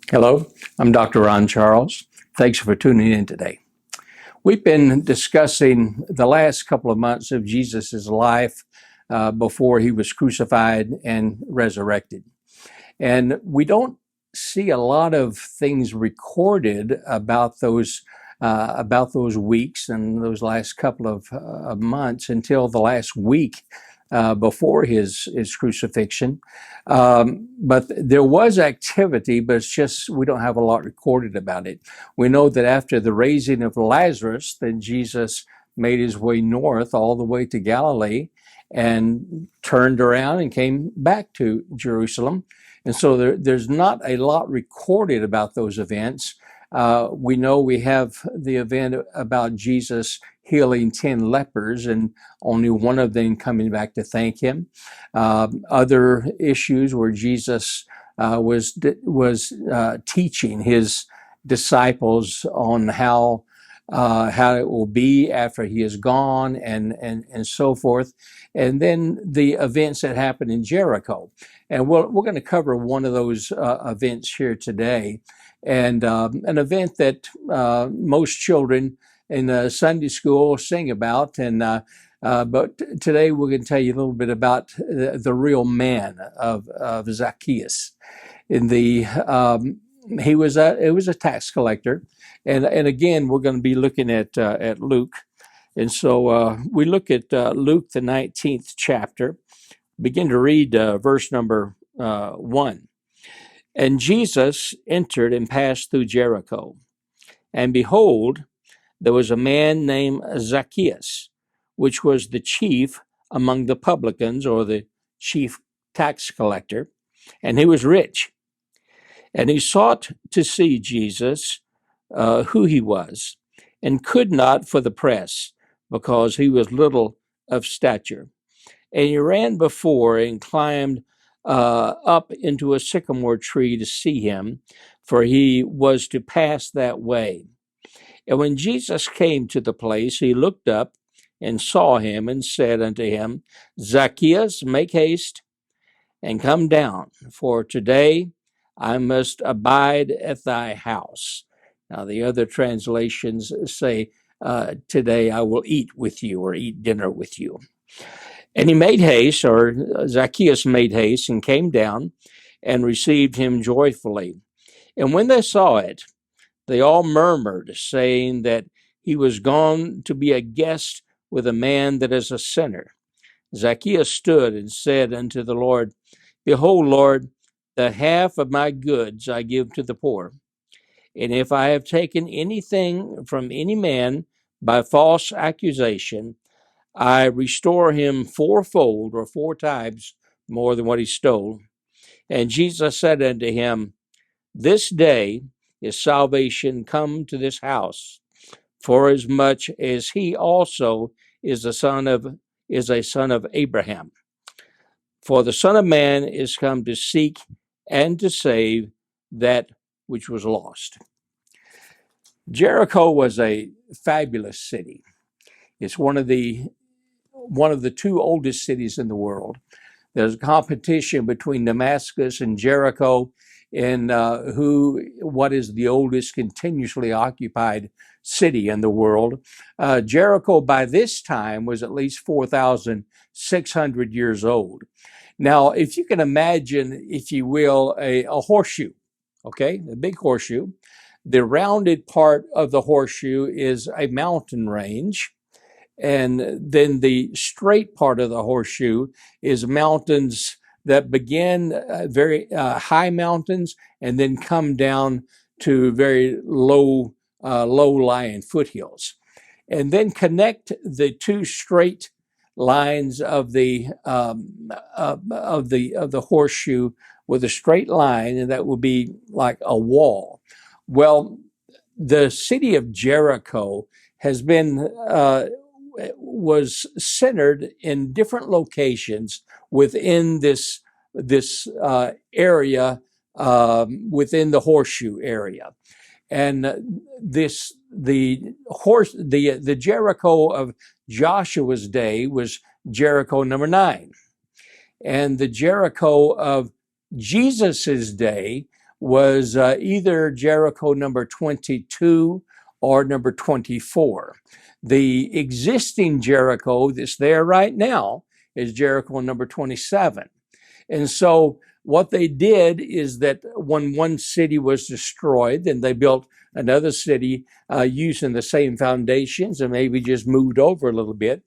Hello, I'm Dr. Ron Charles. Thanks for tuning in today. We've been discussing the last couple of months of Jesus' life before he was crucified and resurrected. And we don't see a lot of things recorded about those weeks and those last couple of months until the last week before his crucifixion. But there was activity, but it's just we don't have a lot recorded about it. We know that after the raising of Lazarus, then Jesus made his way north all the way to Galilee and turned around and came back to Jerusalem. And so there's not a lot recorded about those events. We know we have the event about Jesus healing 10 lepers and only one of them coming back to thank him. Other issues where Jesus was teaching his disciples on how it will be after he is gone and so forth. And then the events that happened in Jericho. And we're going to cover one of those events here today. And an event that most children in Sunday school sing about. But today we're going to tell you a little bit about the real man of Zaccheaus. It was a tax collector, and again we're going to be looking at Luke, and so we look at Luke the 19th chapter. Begin to read verse number 1. And Jesus entered and passed through Jericho, and behold, there was a man named Zaccheaus, which was the chief among the publicans, or the chief tax collector, and he was rich. And he sought to see Jesus, who he was, and could not for the press, because he was little of stature. And he ran before and climbed up into a sycamore tree to see him, for he was to pass that way. And when Jesus came to the place, he looked up and saw him and said unto him, Zaccheaus, make haste and come down, for today I must abide at thy house. Now, the other translations say, today I will eat with you, or eat dinner with you. And he made haste, or Zaccheaus made haste, and came down and received him joyfully. And when they saw it, they all murmured, saying that he was gone to be a guest with a man that is a sinner. Zaccheaus stood and said unto the Lord, Behold, Lord, the half of my goods I give to the poor. And if I have taken anything from any man by false accusation, I restore him fourfold, or 4 times more than what he stole. And Jesus said unto him, This day is salvation come to this house, forasmuch as he also is a son of Abraham. For the Son of Man is come to seek and to save that which was lost. Jericho was a fabulous city. It's one of the 2 oldest cities in the world. There's a competition between Damascus and Jericho in what is the oldest continuously occupied city in the world. Jericho by this time was at least 4,600 years old. Now, if you can imagine, if you will, a horseshoe, okay, a big horseshoe, the rounded part of the horseshoe is a mountain range. And then the straight part of the horseshoe is mountains that begin very high mountains and then come down to very low-lying foothills, and then connect the 2 straight lines of the horseshoe with a straight line, and that will be like a wall. Well, the city of Jericho was centered in different locations within this area, within the horseshoe area, and the Jericho of Joshua's day was Jericho number 9, and the Jericho of Jesus's day was either Jericho number 22 or number 24. The existing Jericho that's there right now is Jericho number 27. And so what they did is that when one city was destroyed, then they built another city using the same foundations and maybe just moved over a little bit.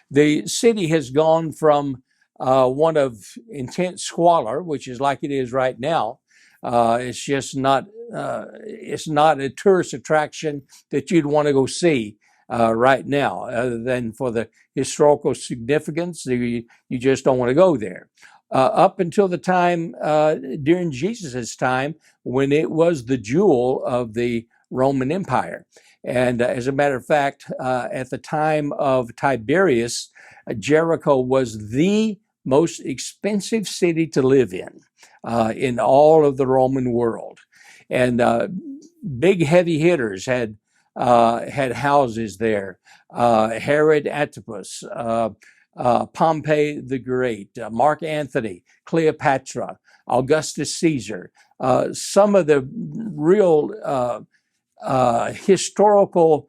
The city has gone from one of intense squalor, which is like it is right now. It's just not. It's not a tourist attraction that you'd want to go see right now, other than for the historical significance. You just don't want to go there. Up until the time during Jesus's time, when it was the jewel of the Roman Empire. And as a matter of fact, at the time of Tiberius, Jericho was the most expensive city to live in all of the Roman world. And big heavy hitters had houses there. Herod Antipas, Pompey the Great, Mark Antony, Cleopatra, Augustus Caesar, some of the real historical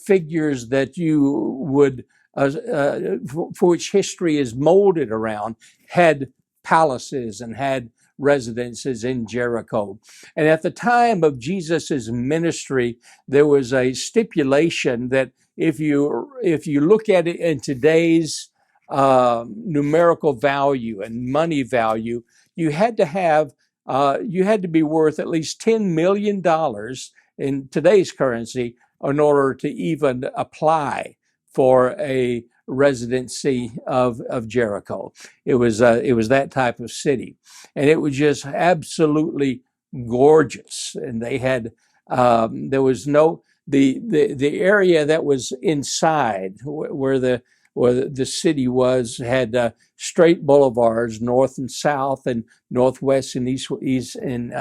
figures that you would, for which history is molded around, had palaces and had residences in Jericho. And at the time of Jesus's ministry, there was a stipulation that if you look at it in today's numerical value and money value, you had to be worth at least $10 million in today's currency in order to even apply for a residency of Jericho. It was that type of city, and it was just absolutely gorgeous. And they had there was no the area that was inside where the city was had straight boulevards, north and south, and northwest and east and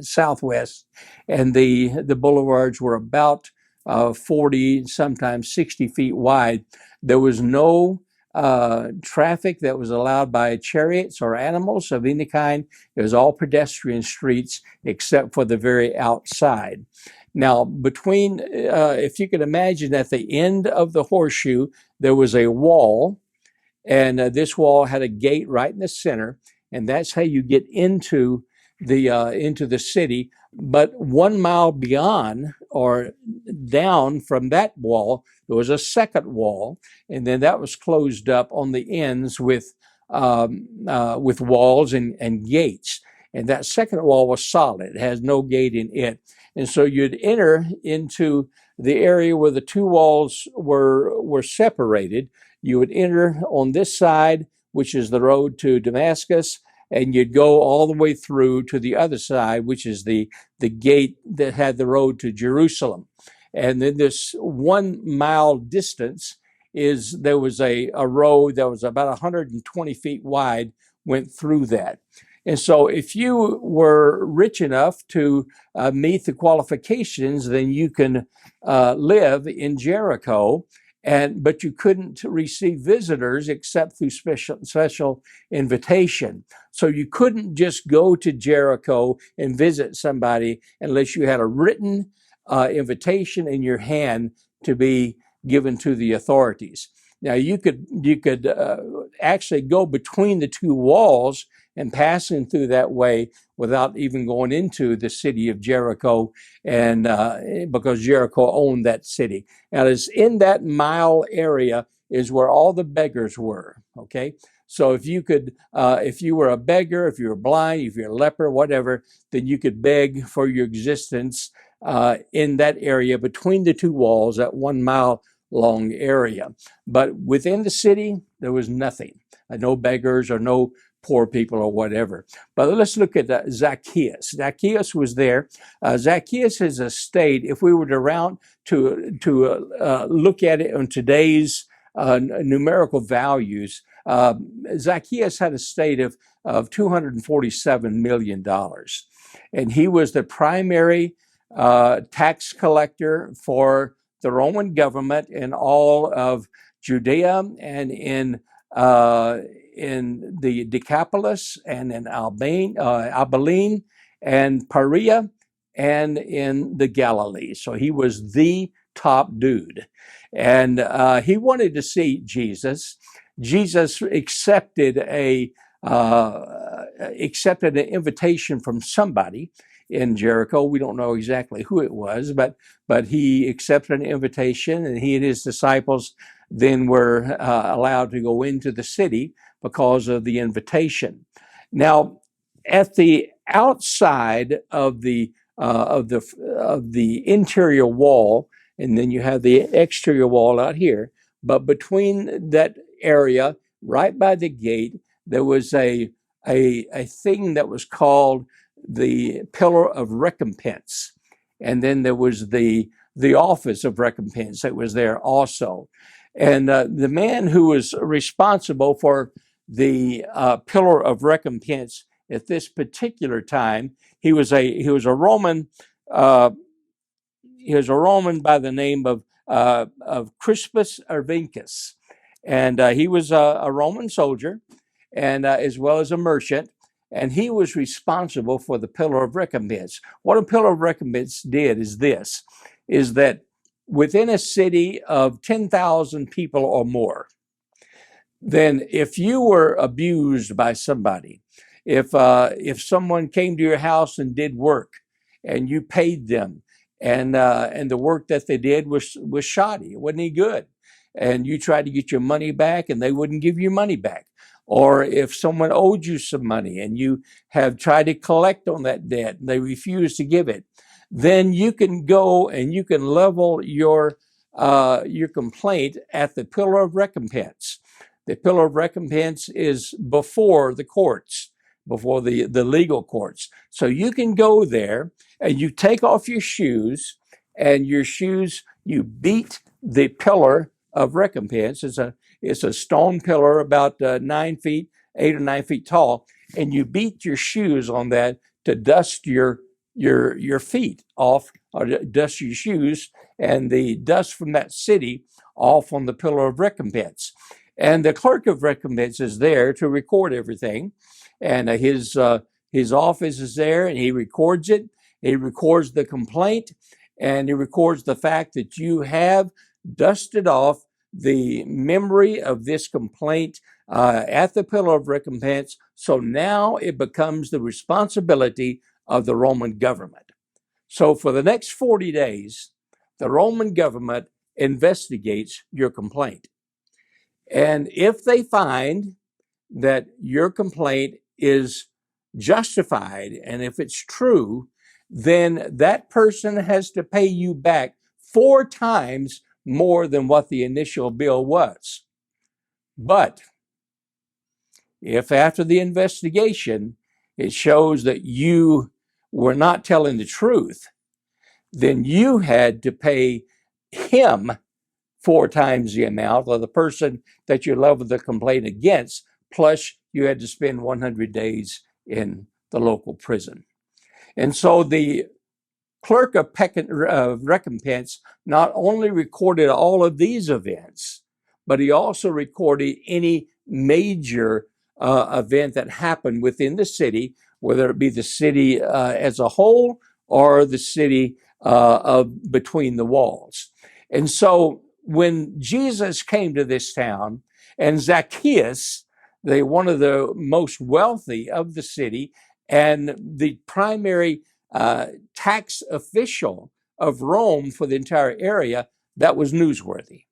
southwest, and the boulevards were about 40, sometimes 60 feet wide. There was no traffic that was allowed by chariots or animals of any kind. It was all pedestrian streets except for the very outside. Now, between, if you could imagine, at the end of the horseshoe, there was a wall, and this wall had a gate right in the center, and that's how you get into the city. But 1 mile beyond or down from that wall, there was a second wall, and then that was closed up on the ends with walls and gates. And that second wall was solid; it has no gate in it. And so you'd enter into the area where the two walls were separated. You would enter on this side, which is the road to Damascus, and you'd go all the way through to the other side, which is the gate that had the road to Jerusalem. And then this 1 mile distance there was a road that was about 120 feet wide, went through that. And so if you were rich enough to meet the qualifications, then you can live in Jericho, but you couldn't receive visitors except through special invitation. So you couldn't just go to Jericho and visit somebody unless you had a written invitation in your hand to be given to the authorities. Now you could actually go between the two walls and passing through that way without even going into the city of Jericho, and because Jericho owned that city. Now, it's in that mile area is where all the beggars were. Okay, so if you were a beggar, if you were blind, if you're a leper, whatever, then you could beg for your existence in that area between the two walls, that 1 mile long area. But within the city, there was nothing, no beggars or no poor people or whatever. But let's look at Zaccheaus. Zaccheaus was there. Zaccheaus' estate, if we were to look at it on today's numerical values, Zaccheaus had a estate of $247 million. And he was the primary tax collector for the Roman government in all of Judea and in the Decapolis and in Abilene and Perea and in the Galilee. So he was the top dude. And he wanted to see Jesus. Jesus accepted an invitation from somebody in Jericho. We don't know exactly who it was, but he accepted an invitation, and he and his disciples then were allowed to go into the city because of the invitation. Now, at the outside of the interior wall, and then you have the exterior wall out here, but between that area, right by the gate, there was a thing that was called the pillar of recompense, and then there was the office of recompense that was there also. And the man who was responsible for the pillar of recompense at this particular time, he was a Roman. He was a Roman by the name of Crispus Urbancus, and he was a Roman soldier, and as well as a merchant, and he was responsible for the pillar of recompense. What a pillar of recompense did is that within a city of 10,000 people or more, then if you were abused by somebody, if someone came to your house and did work, and you paid them, and the work that they did was shoddy, it wasn't any good, and you tried to get your money back and they wouldn't give you money back, or if someone owed you some money and you have tried to collect on that debt and they refuse to give it, then you can go and you can level your complaint at the pillar of recompense. The pillar of recompense is before the courts, before the legal courts. So you can go there and you take off your shoes, and you beat the pillar of recompense. It's a stone pillar about 9 feet, 8 or 9 feet tall, and you beat your shoes on that to dust your feet off, or dust your shoes and the dust from that city off on the pillar of recompense. And the clerk of recompense is there to record everything. And his office is there, and he records it. He records the complaint, and he records the fact that you have dusted off the memory of this complaint at the pillar of recompense. So now it becomes the responsibility of the Roman government. So for the next 40 days, the Roman government investigates your complaint. And if they find that your complaint is justified, and if it's true, then that person has to pay you back 4 times more than what the initial bill was. But if after the investigation it shows that you were not telling the truth, then you had to pay him 4 times the amount, or the person that you leveled the complaint against, plus you had to spend 100 days in the local prison. And so the clerk of recompense not only recorded all of these events, but he also recorded any major event that happened within the city, whether it be the city as a whole or the city of between the walls. And so when Jesus came to this town, and Zaccheaus, one of the most wealthy of the city and the primary tax official of Rome for the entire area, that was newsworthy.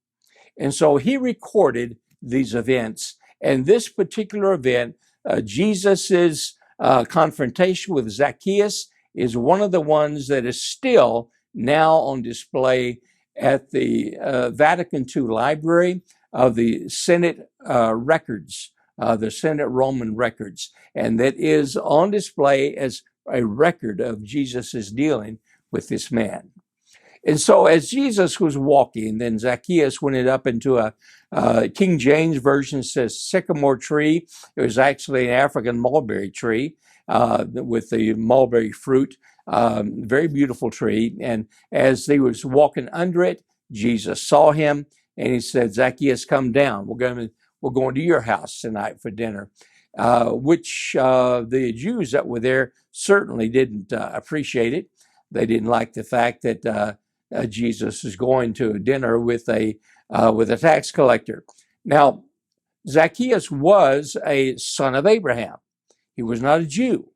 And so he recorded these events. And this particular event, Jesus's confrontation with Zaccheaus, is one of the ones that is still now on display at the Vatican II Library of the Senate records, the Senate Roman records. And that is on display as a record of Jesus's dealing with this man. And so as Jesus was walking, then Zaccheaus went up into a King James Version says sycamore tree. It was actually an African mulberry tree with the mulberry fruit. Very beautiful tree. And as he was walking under it, Jesus saw him, and he said, "Zaccheaus, come down. We're going to your house tonight for dinner." which the Jews that were there certainly didn't appreciate it. They didn't like the fact that Jesus is going to dinner with a tax collector. Now, Zacchaeus was a son of Abraham. He was not a Jew.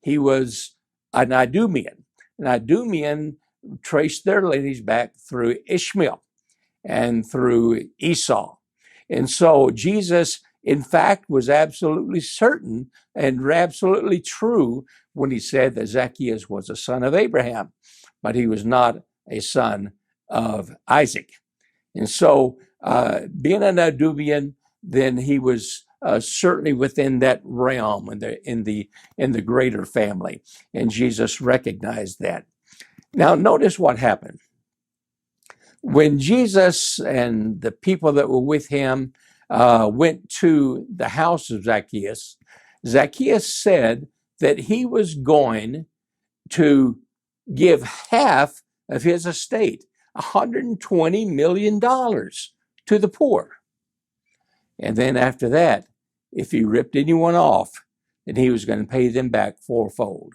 He was an Idumean. An Idumean traced their lineage back through Ishmael and through Esau. And so Jesus, in fact, was absolutely certain and absolutely true when he said that Zacchaeus was a son of Abraham, but he was not a son of Isaac. And so, being an Idumean, then he was certainly within that realm in the greater family, and Jesus recognized that. Now, notice what happened when Jesus and the people that were with him went to the house of Zacchaeus. Zacchaeus said that he was going to give half of his estate, $120 million, to the poor. And then after that, if he ripped anyone off, then he was going to pay them back fourfold.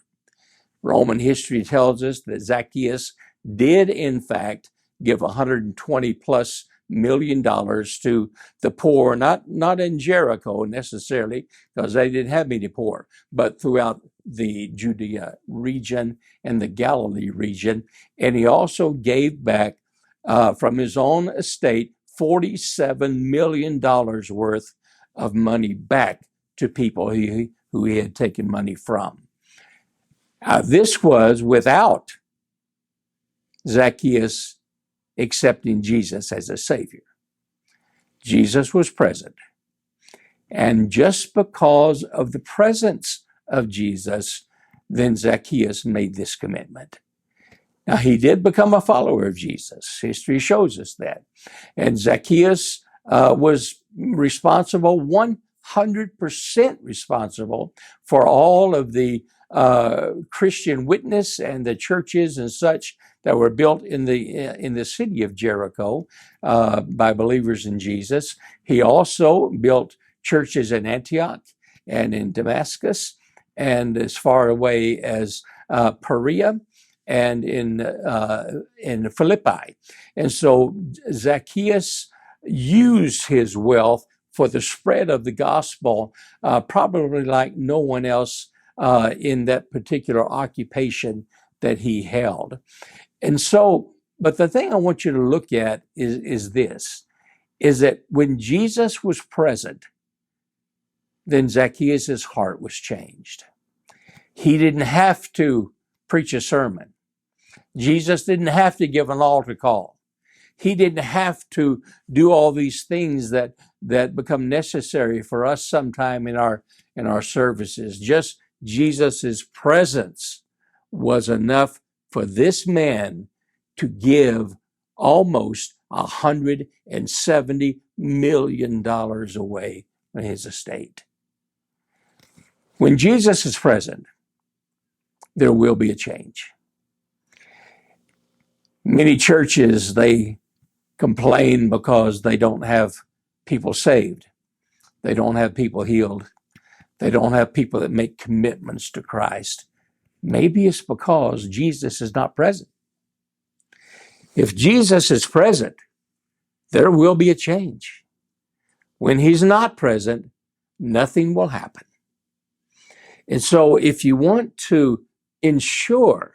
Roman history tells us that Zacchaeus did, in fact, give $120 plus million to the poor, not in Jericho necessarily, because they didn't have many poor, but throughout the Judea region and the Galilee region. And he also gave back from his own estate $47 million worth of money back to people who he had taken money from. This was without Zacchaeus accepting Jesus as a Savior. Jesus was present. And just because of the presence of Jesus, then Zacchaeus made this commitment. Now, he did become a follower of Jesus. History shows us that. And Zacchaeus was responsible, 100% responsible, for all of the Christian witness and the churches and such that were built in the city of Jericho by believers in Jesus. He also built churches in Antioch and in Damascus and as far away as Perea and in Philippi. And so Zacchaeus used his wealth for the spread of the gospel, probably like no one else in that particular occupation that he held. And so, but the thing I want you to look at is this, is that when Jesus was present, then Zacchaeus' heart was changed. He didn't have to preach a sermon. Jesus didn't have to give an altar call. He didn't have to do all these things that become necessary for us sometime in our services. Just Jesus' presence was enough for this man to give almost $170 million away from his estate. When Jesus is present, there will be a change. Many churches, they complain because they don't have people saved. They don't have people healed. They don't have people that make commitments to Christ. Maybe it's because Jesus is not present. If Jesus is present, there will be a change. When he's not present, nothing will happen. And so if you want to ensure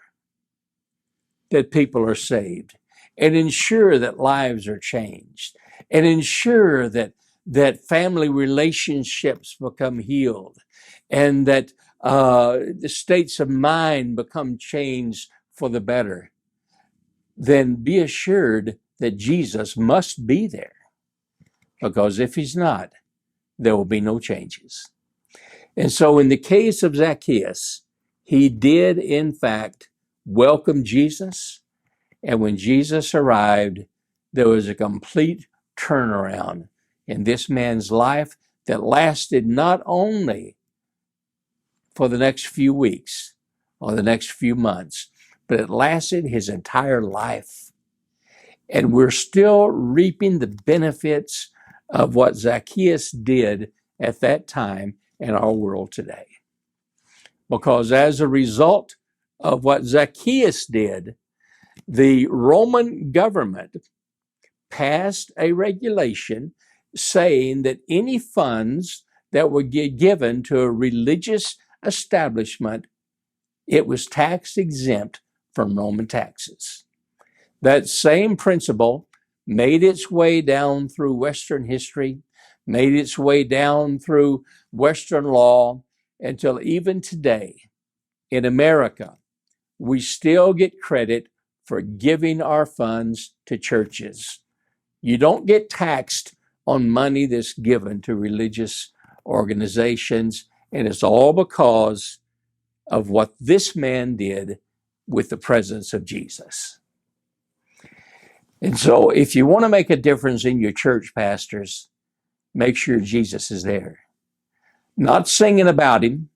that people are saved and ensure that lives are changed and ensure that family relationships become healed and that the states of mind become changed for the better, then be assured that Jesus must be there. Because if he's not, there will be no changes. And so in the case of Zacchaeus, he did in fact welcome Jesus. And when Jesus arrived, there was a complete turnaround in this man's life that lasted not only for the next few weeks or the next few months, but it lasted his entire life. And we're still reaping the benefits of what Zacchaeus did at that time in our world today. Because as a result of what Zaccheaus did, the Roman government passed a regulation saying that any funds that would get given to a religious establishment, it was tax exempt from Roman taxes. That same principle made its way down through Western history, made its way down through Western law, until even today in America, we still get credit for giving our funds to churches. You don't get taxed on money that's given to religious organizations, and it's all because of what this man did with the presence of Jesus. And so if you want to make a difference in your church, pastors, make sure Jesus is there. Not singing about him,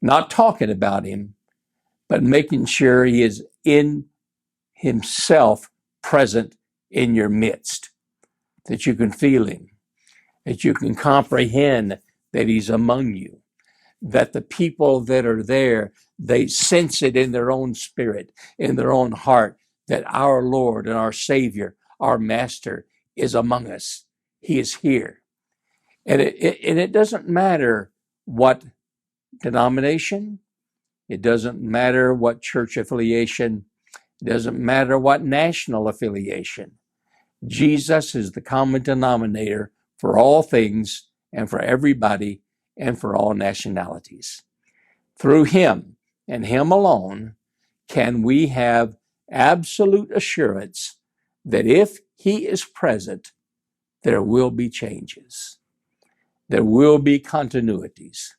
not talking about him, but making sure he is in himself present in your midst, that you can feel him, that you can comprehend that he's among you, that the people that are there, they sense it in their own spirit, in their own heart, that our Lord and our Savior, our Master, is among us. He is here. And it doesn't matter what denomination, it doesn't matter what church affiliation, it doesn't matter what national affiliation. Jesus is the common denominator for all things and for everybody and for all nationalities. Through him and him alone can we have absolute assurance that if he is present, there will be changes. There will be continuities.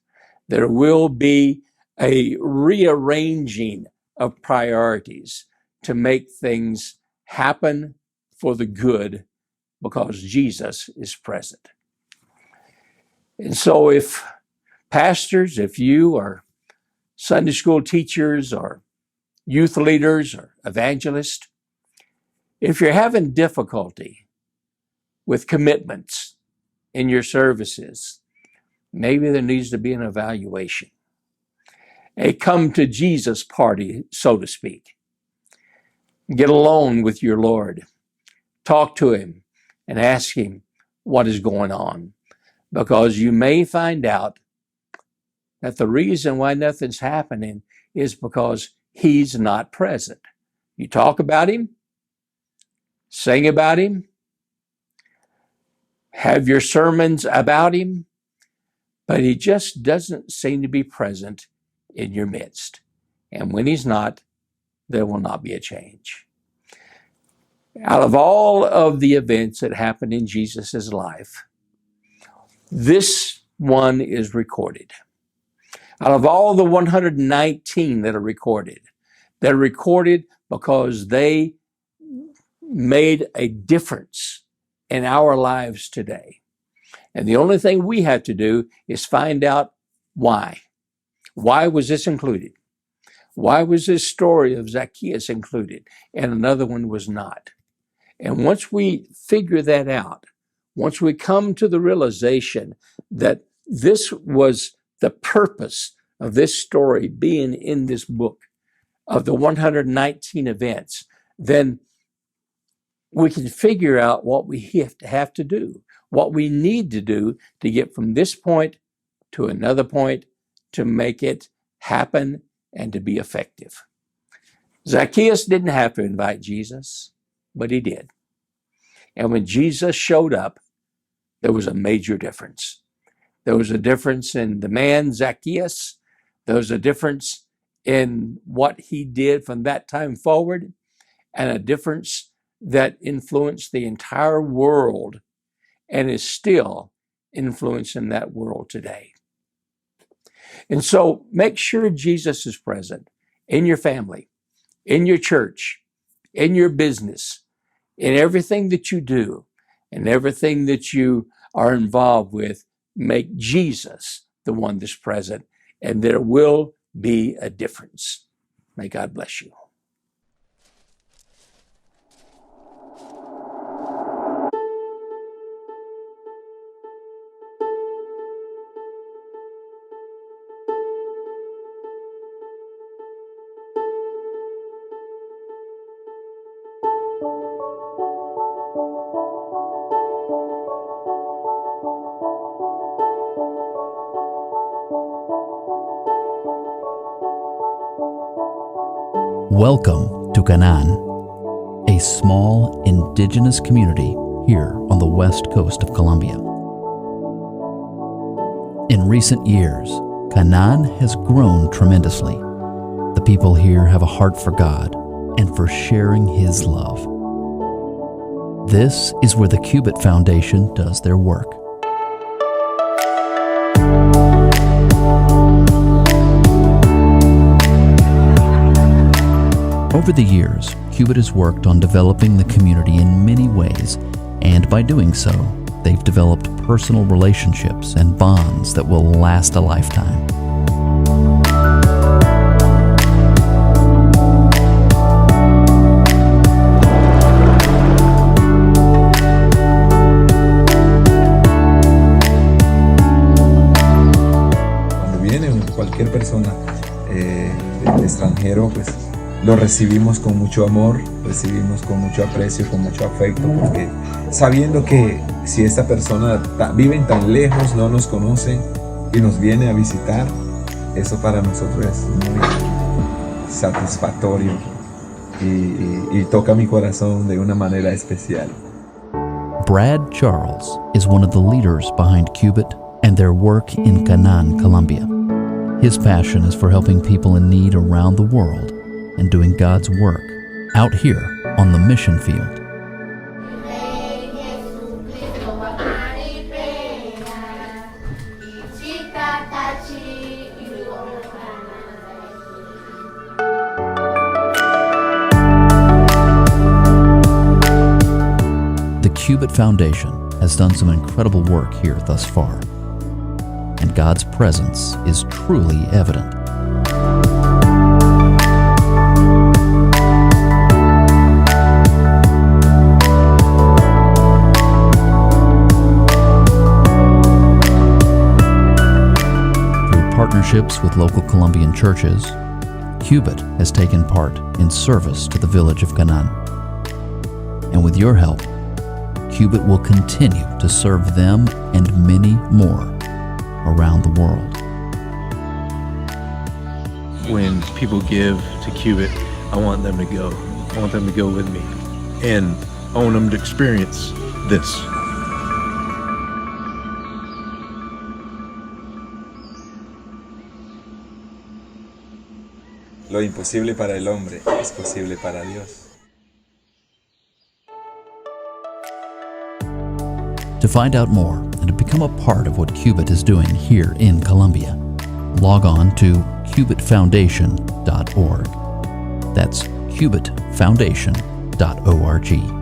There will be a rearranging of priorities to make things happen for the good because Jesus is present. And so if pastors, if you are Sunday school teachers or youth leaders or evangelists, if you're having difficulty with commitments in your services, maybe there needs to be an evaluation, a come to Jesus party, so to speak. Get alone with your Lord, talk to him, and ask him what is going on, because you may find out that the reason why nothing's happening is because he's not present. You talk about him, sing about him, have your sermons about him, but he just doesn't seem to be present in your midst. And when he's not, there will not be a change. Out of all of the events that happened in Jesus' life, this one is recorded. Out of all the 119 that are recorded, they're recorded because they made a difference in our lives today. And the only thing we have to do is find out why. Why was this included? Why was this story of Zaccheaus included and another one was not? And once we figure that out, once we come to the realization that this was the purpose of this story being in this book of the 119 events, then we can figure out what we have to do, what we need to do to get from this point to another point to make it happen and to be effective. Zaccheaus didn't have to invite Jesus, but he did. And when Jesus showed up, there was a major difference. There was a difference in the man, Zaccheaus. There was a difference in what he did from that time forward, and a difference that influenced the entire world and is still influencing that world today. And so make sure Jesus is present in your family, in your church, in your business, in everything that you do, and everything that you are involved with. Make Jesus the one that's present, and there will be a difference. May God bless you. Welcome to Canaan, a small indigenous community here on the west coast of Colombia. In recent years, Canaan has grown tremendously. The people here have a heart for God and for sharing His love. This is where the Cubit Foundation does their work. Over the years, Cubit has worked on developing the community in many ways, and by doing so, they've developed personal relationships and bonds that will last a lifetime. Cuando viene cualquier persona del extranjero, pues lo recibimos con mucho amor, recibimos con mucho aprecio, con mucho afecto, porque sabiendo que si esta persona vive tan lejos, no nos conoce y nos viene a visitar, eso para nosotros es muy satisfactorio y toca mi corazón de una manera especial. Brad Charles is one of the leaders behind Cubit and their work in Canaan, Colombia. His passion is for helping people in need around the world and doing God's work out here on the mission field. The Cubit Foundation has done some incredible work here thus far, and God's presence is truly evident. Partnerships with local Colombian churches, Cubit has taken part in service to the village of Canaan. And with your help, Cubit will continue to serve them and many more around the world. When people give to Cubit, I want them to go. I want them to go with me. And I want them to experience this. Lo imposible para el hombre es posible para Dios. To find out more and to become a part of what Cubit is doing here in Colombia, log on to cubitfoundation.org. That's cubitfoundation.org.